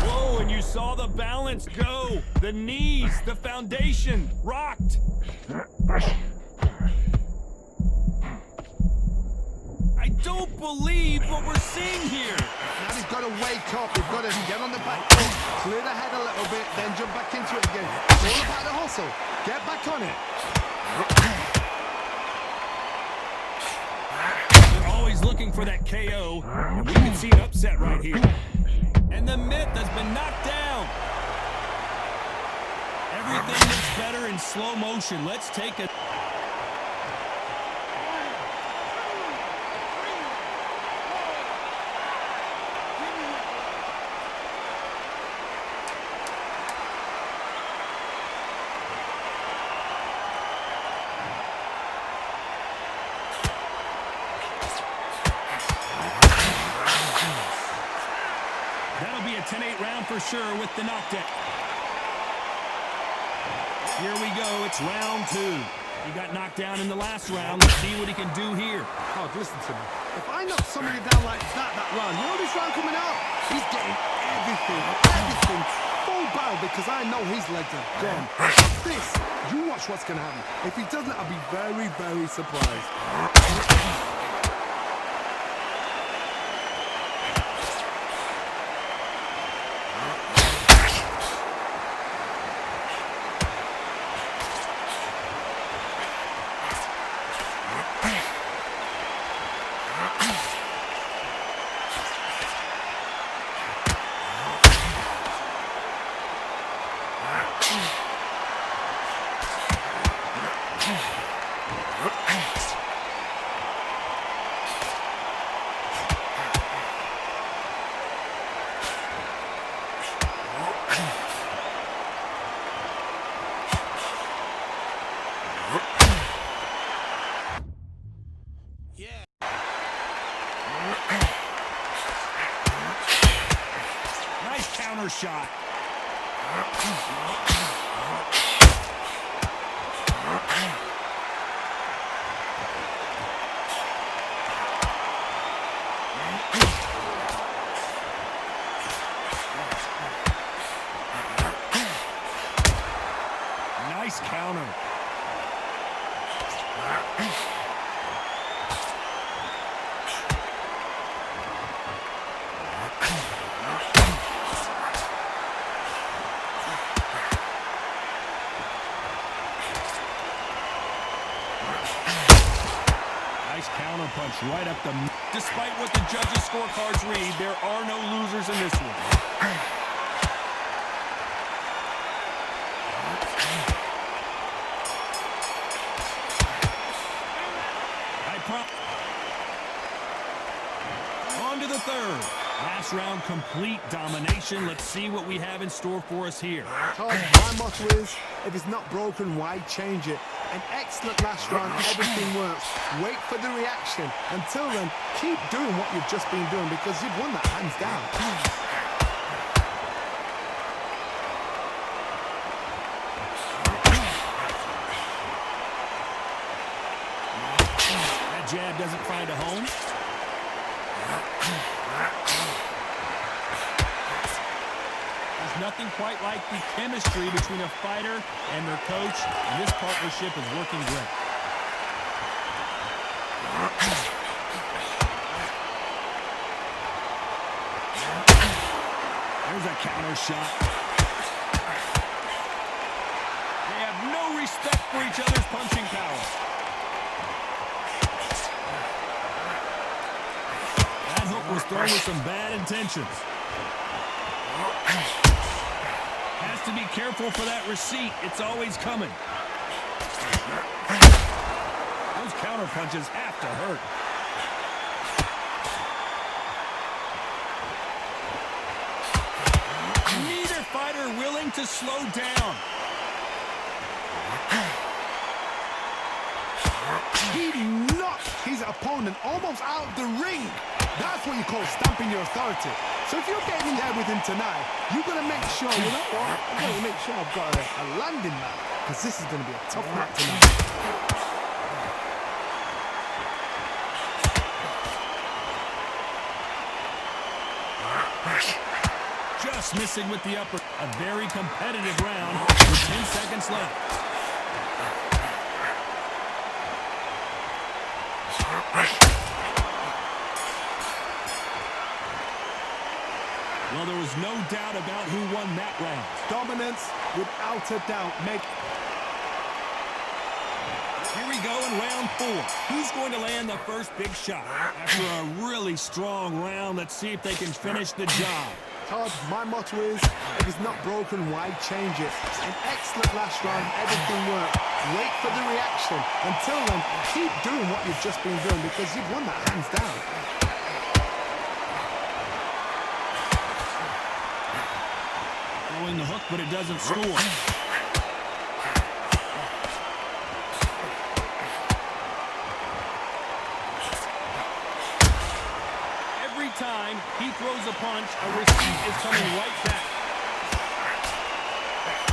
Whoa, and you saw the balance go. The knees, the foundation, rocked. I don't believe what we're seeing here. Now he's got to wake up. He's got to get on the back foot, clear the head a little bit, then jump back into it again. It's all about the hustle. Get back on it. They're always looking for that KO, and we can see an upset right here. And the myth has been knocked down. Everything looks better in slow motion. Let's take a... That'll be a 10-8 round for sure with the knockdown. Here we go, it's round 2. He got knocked down in the last round. Let's see what he can do here. Oh, listen to me. If I knock somebody down like that round, you know this round coming out? He's getting everything full barrel because I know his legs are gone. This, you watch what's going to happen. If he doesn't, I'll be very, very surprised. Nice counter shot. Nice counter. Nice counter punch right up the... Despite what the judges' scorecards read, there are no losers in this one. On to the third. Last round, complete domination. Let's see what we have in store for us here. Todd, my motto is, if it's not broken, why change it? An excellent last round, everything works. Wait for the reaction. Until then, keep doing what you've just been doing because you've won that hands down. That jab doesn't find a home. There's nothing quite like the chemistry between a fighter and their coach, and this partnership is working great. There's a counter shot. They have no respect for each other's punching power. That hook was thrown with some bad intentions. Has to be careful for that receipt. It's always coming. Those counter punches have to hurt. Neither fighter willing to slow down. He knocked his opponent almost out of the ring. That's what you call stamping your authority. So if you're getting in there with him tonight, you've got to make sure, you know what? I've got to make sure I've got a landing mat, because this is going to be a tough night tonight. Just missing with the upper. A very competitive round with 10 seconds left. Well, there was no doubt about who won that round. Dominance, without a doubt. Here we go in round 4. Who's going to land the first big shot? After a really strong round, let's see if they can finish the job. Todd, my motto is, if it's not broken, why change it? An excellent last round, everything worked. Wait for the reaction. Until then, keep doing what you've just been doing because you've won that hands down. Throwing the hook, but it doesn't score. Every time he throws a punch, a receipt is coming right back.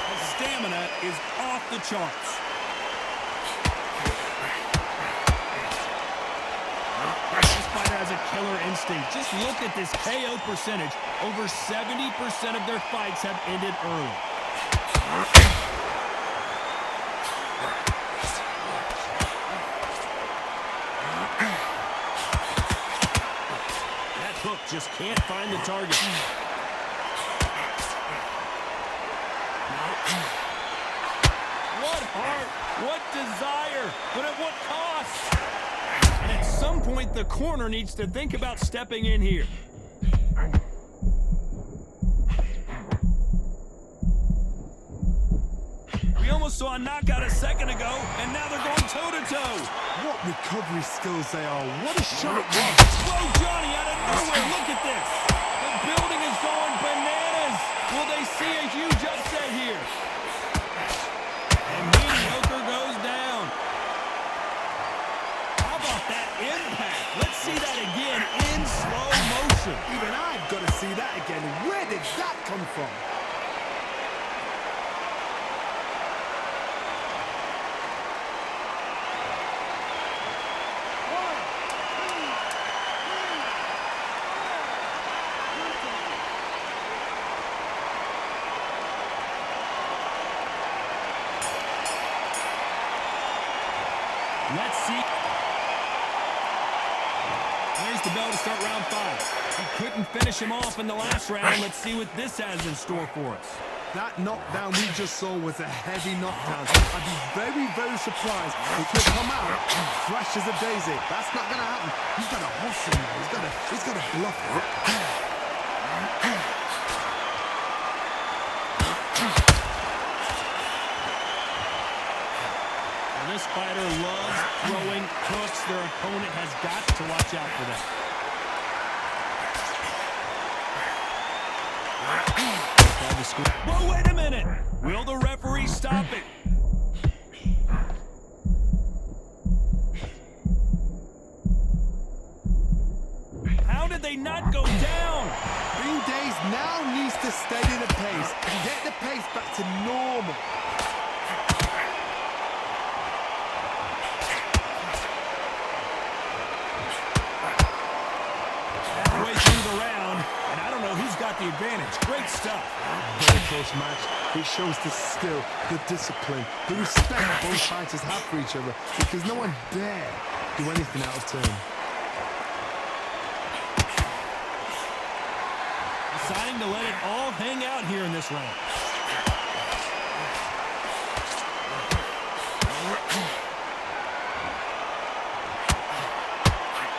His stamina is off the charts. This fighter has a killer instinct. Just look at this KO percentage. Over 70% of their fights have ended early. That hook just can't find the target. What heart, what desire, but at what cost? And at some point, the corner needs to think about stepping in here. We almost saw a knockout a second ago, and now they're going toe-to-toe. What recovery skills they are. What a shot it was. Whoa, Johnny, out of nowhere, look at this. The building is going bananas. Will they see a huge upset here? And mediocre goes down. How about that impact? Let's see that again in slow motion. Even I've got to see that again. Where did that come from? Let's see. There's the bell to start round 5. He couldn't finish him off in the last round. Let's see what this has in store for us. That knockdown we just saw was a heavy knockdown. I'd be very, very surprised if he come out fresh as a daisy. That's not going to happen. He's got to hustle now. He's got to bluff it. This fighter loves throwing hooks. Their opponent has got to watch out for that. Whoa, wait a minute. Will the referee stop it? How did they not go down? Green Days now needs to steady the pace and get the pace back to normal. The advantage. Great stuff. Very close match. It shows the skill, the discipline, the respect both fighters have for each other because no one dare do anything out of turn. Deciding to let it all hang out here in this round.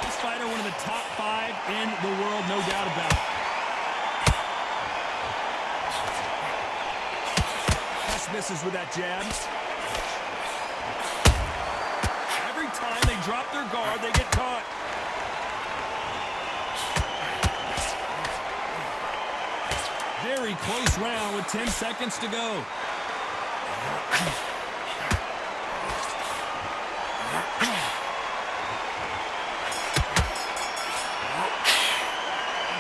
This fighter, one of the top 5 in the world, no doubt about it. Misses with that jab. Every time they drop their guard, they get caught. Very close round with 10 seconds to go.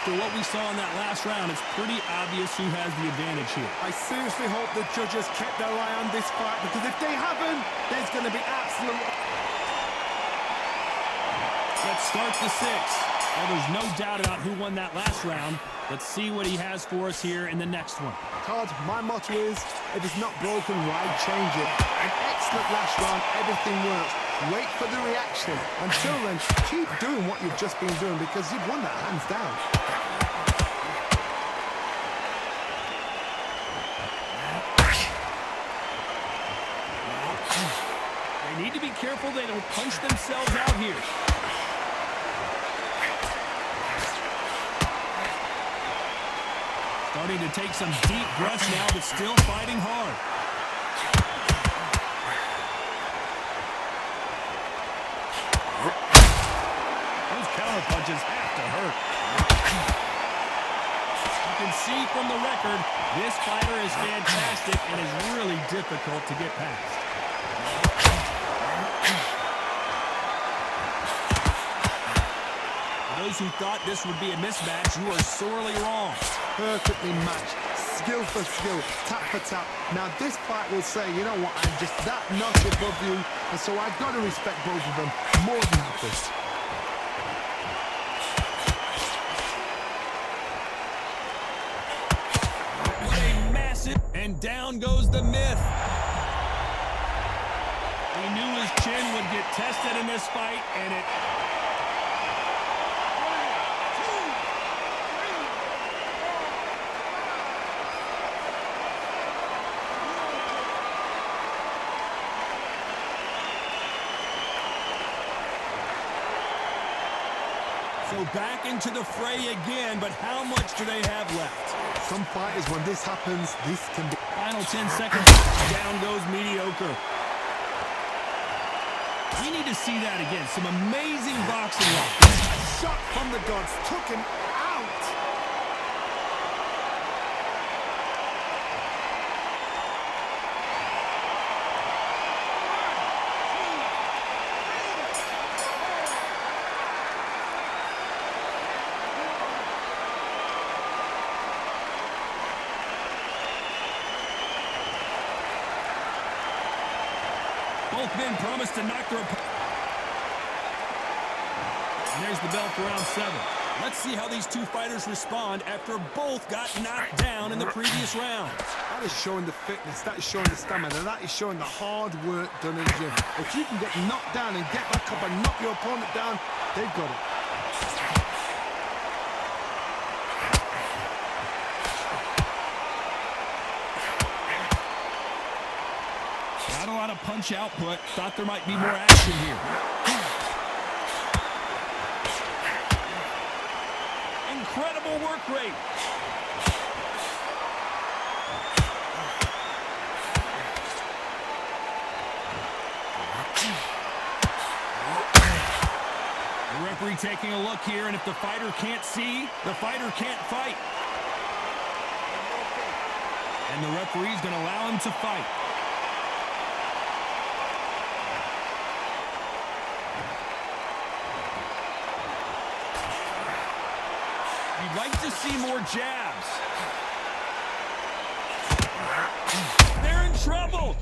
After what we saw in that last round, it's pretty obvious who has the advantage here. I seriously hope the judges kept their eye on this fight because if they haven't, there's going to be absolute... Let's start the 6. Well, there's no doubt about who won that last round. Let's see what he has for us here in the next one. Todd, my motto is, if it's not broken, why change it? An excellent last round, everything works. Wait for the reaction. Until then, keep doing what you've just been doing because you've won that hands down. They need to be careful they don't punch themselves out here. Starting to take some deep breaths now, but still fighting hard. Those counter punches have to hurt. You can see from the record, this fighter is fantastic and is really difficult to get past. For those who thought this would be a mismatch, you are sorely wrong. Perfectly matched, skill for skill, tap for tap. Now this fight will say, you know what, I'm just that notch above you, and so I've got to respect both of them more than happy. What a massive, and down goes the myth. He knew his chin would get tested in this fight, and it... So back into the fray again, but how much do they have left? Some fighters, when this happens, this can be... Final 10 seconds, down goes mediocre. We need to see that again. Some amazing boxing. Shot from the gods, took him out. Both men promised to knock their opponent. And there's the bell for round 7. Let's see how these two fighters respond after both got knocked down in the previous round. That is showing the fitness, that is showing the stamina, that is showing the hard work done in the gym. If you can get knocked down and get back up and knock your opponent down, they've got it. Not a lot of punch output. Thought there might be more action here. Incredible work rate. The referee taking a look here, and if the fighter can't see, the fighter can't fight. And the referee's going to allow him to fight. You'd like to see more jabs. They're in trouble.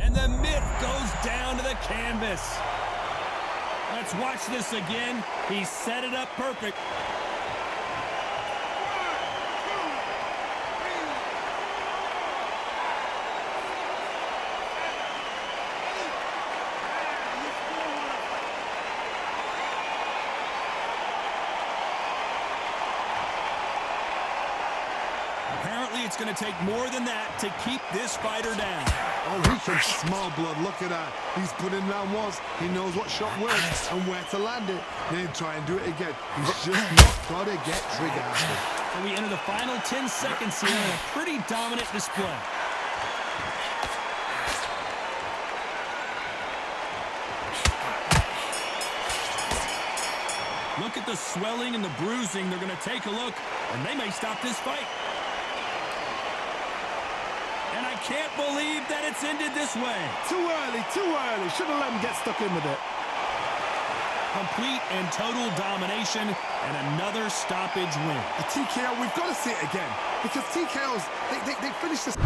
And the myth goes down to the canvas. Let's watch this again. He set it up perfect. Apparently, it's going to take more than that to keep this fighter down. Oh, he can smell blood. Look at that. He's put in round once. He knows what shot works and where to land it. Then try and do it again. He's just not got to get trigger happy. So we enter the final 10 seconds here in a pretty dominant display. Look at the swelling and the bruising. They're going to take a look, and they may stop this fight. And I can't believe that it's ended this way. Too early, too early. Should have let him get stuck in with it. Complete and total domination and another stoppage win. A TKO, we've got to see it again. Because TKOs, they finish this.